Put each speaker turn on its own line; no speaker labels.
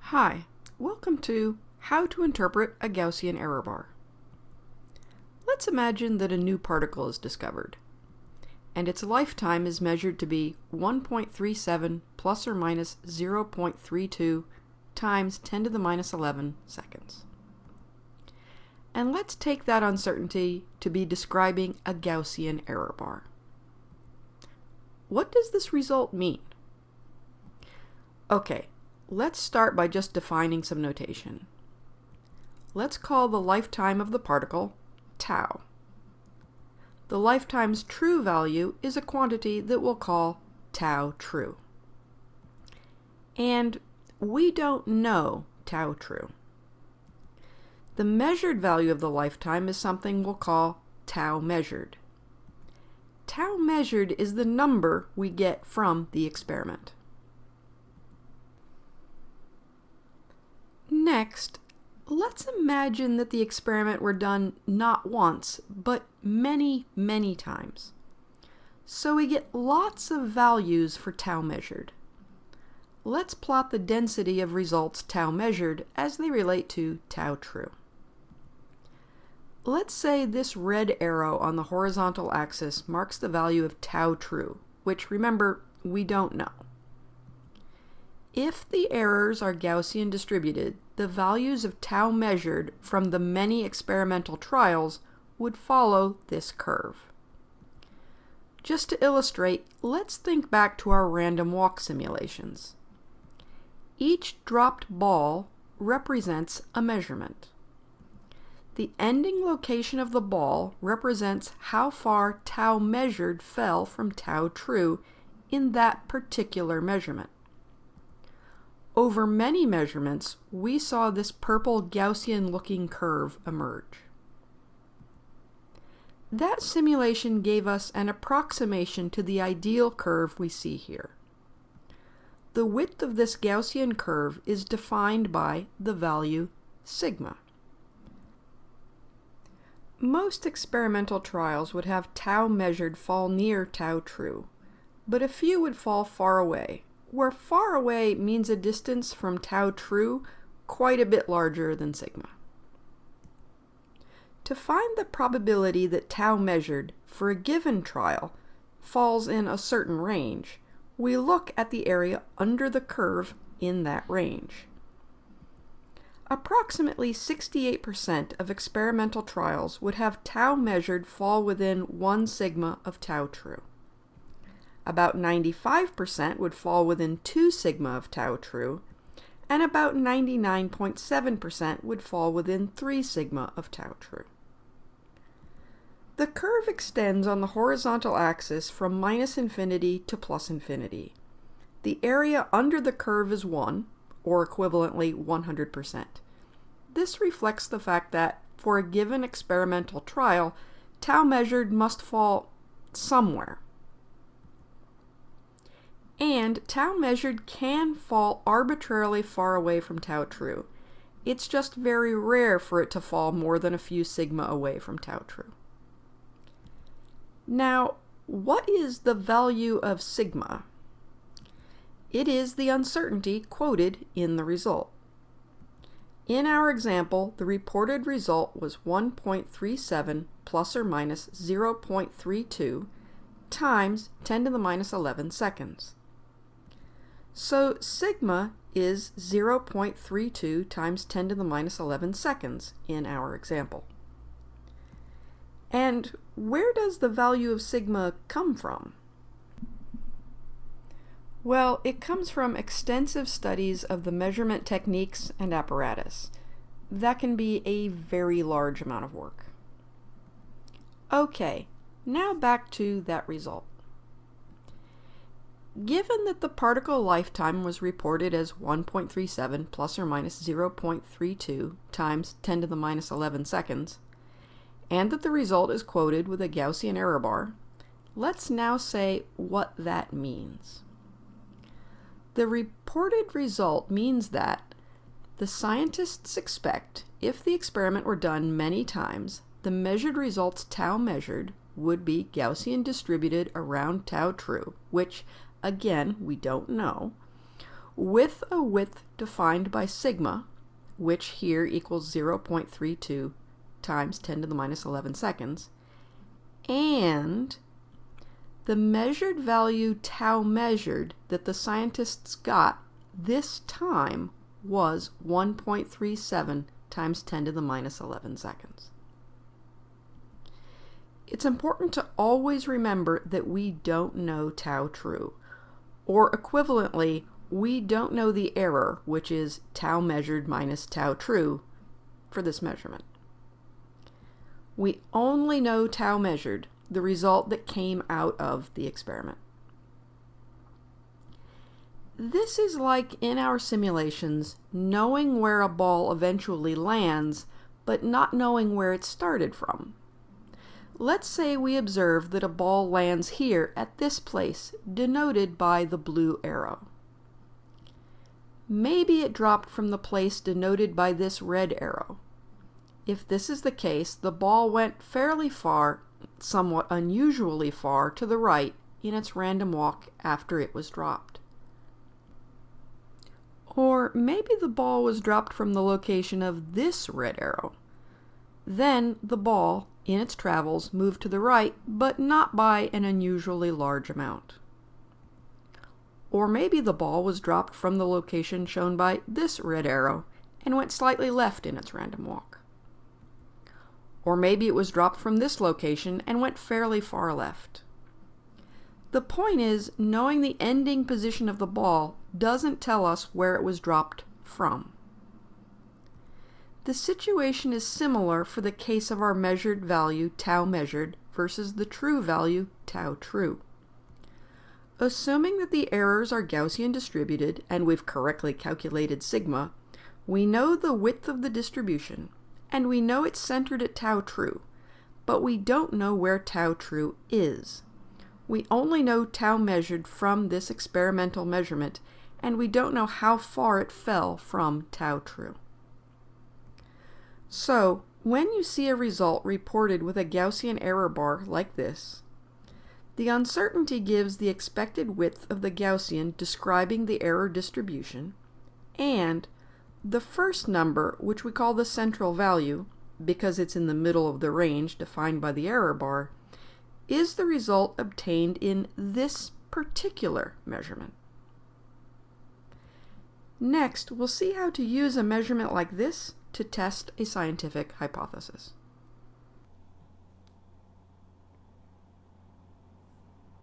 Hi, welcome to How to Interpret a Gaussian Error Bar. Let's imagine that a new particle is discovered, and its lifetime is measured to be 1.37 plus or minus 0.32 times 10 to the minus 11 seconds. And let's take that uncertainty to be describing a Gaussian error bar. What does this result mean? Okay, let's start by just defining some notation. Let's call the lifetime of the particle tau. The lifetime's true value is a quantity that we'll call tau true. And we don't know tau true. The measured value of the lifetime is something we'll call tau measured. Tau measured is the number we get from the experiment. Next, let's imagine that the experiment were done not once, but many, many times. So we get lots of values for tau measured. Let's plot the density of results tau measured as they relate to tau true. Let's say this red arrow on the horizontal axis marks the value of tau true, which, remember, we don't know. If the errors are Gaussian distributed, the values of tau measured from the many experimental trials would follow this curve. Just to illustrate, let's think back to our random walk simulations. Each dropped ball represents a measurement. The ending location of the ball represents how far tau measured fell from tau true in that particular measurement. Over many measurements, we saw this purple Gaussian-looking curve emerge. That simulation gave us an approximation to the ideal curve we see here. The width of this Gaussian curve is defined by the value sigma. Most experimental trials would have tau measured fall near tau true, but a few would fall far away, where far away means a distance from tau true quite a bit larger than sigma. To find the probability that tau measured for a given trial falls in a certain range, we look at the area under the curve in that range. Approximately 68% of experimental trials would have tau measured fall within 1 sigma of tau true. About 95% would fall within 2 sigma of tau true, and about 99.7% would fall within 3 sigma of tau true. The curve extends on the horizontal axis from minus infinity to plus infinity. The area under the curve is 1, or equivalently 100%. This reflects the fact that, for a given experimental trial, tau measured must fall somewhere. And tau measured can fall arbitrarily far away from tau true. It's just very rare for it to fall more than a few sigma away from tau true. Now, what is the value of sigma? It is the uncertainty quoted in the result. In our example, the reported result was 1.37 plus or minus 0.32 times 10 to the minus 11 seconds. So sigma is 0.32 times 10 to the minus 11 seconds in our example. And where does the value of sigma come from? Well, it comes from extensive studies of the measurement techniques and apparatus. That can be a very large amount of work. Okay, now back to that result. Given that the particle lifetime was reported as 1.37 plus or minus 0.32 times 10 to the minus 11 seconds, and that the result is quoted with a Gaussian error bar, let's now say what that means. The reported result means that the scientists expect, if the experiment were done many times, the measured results tau measured would be Gaussian distributed around tau true, which, again, we don't know, with a width defined by sigma, which here equals 0.32 times 10 to the minus 11 seconds, and the measured value tau measured that the scientists got this time was 1.37 times 10 to the minus 11 seconds. It's important to always remember that we don't know tau true, or equivalently, we don't know the error, which is tau measured minus tau true, for this measurement. We only know tau measured, the result that came out of the experiment. This is like in our simulations, knowing where a ball eventually lands, but not knowing where it started from. Let's say we observe that a ball lands here at this place, denoted by the blue arrow. Maybe it dropped from the place denoted by this red arrow. If this is the case, the ball went fairly far, somewhat unusually far, to the right in its random walk after it was dropped. Or maybe the ball was dropped from the location of this red arrow. Then the ball, in its travels, moved to the right, but not by an unusually large amount. Or maybe the ball was dropped from the location shown by this red arrow and went slightly left in its random walk. Or maybe it was dropped from this location and went fairly far left. The point is, knowing the ending position of the ball doesn't tell us where it was dropped from. The situation is similar for the case of our measured value tau measured versus the true value tau true. Assuming that the errors are Gaussian distributed and we've correctly calculated sigma, we know the width of the distribution, and we know it's centered at tau true, but we don't know where tau true is. We only know tau measured from this experimental measurement, and we don't know how far it fell from tau true. So, when you see a result reported with a Gaussian error bar like this, the uncertainty gives the expected width of the Gaussian describing the error distribution, and the first number, which we call the central value, because it's in the middle of the range defined by the error bar, is the result obtained in this particular measurement. Next, we'll see how to use a measurement like this to test a scientific hypothesis.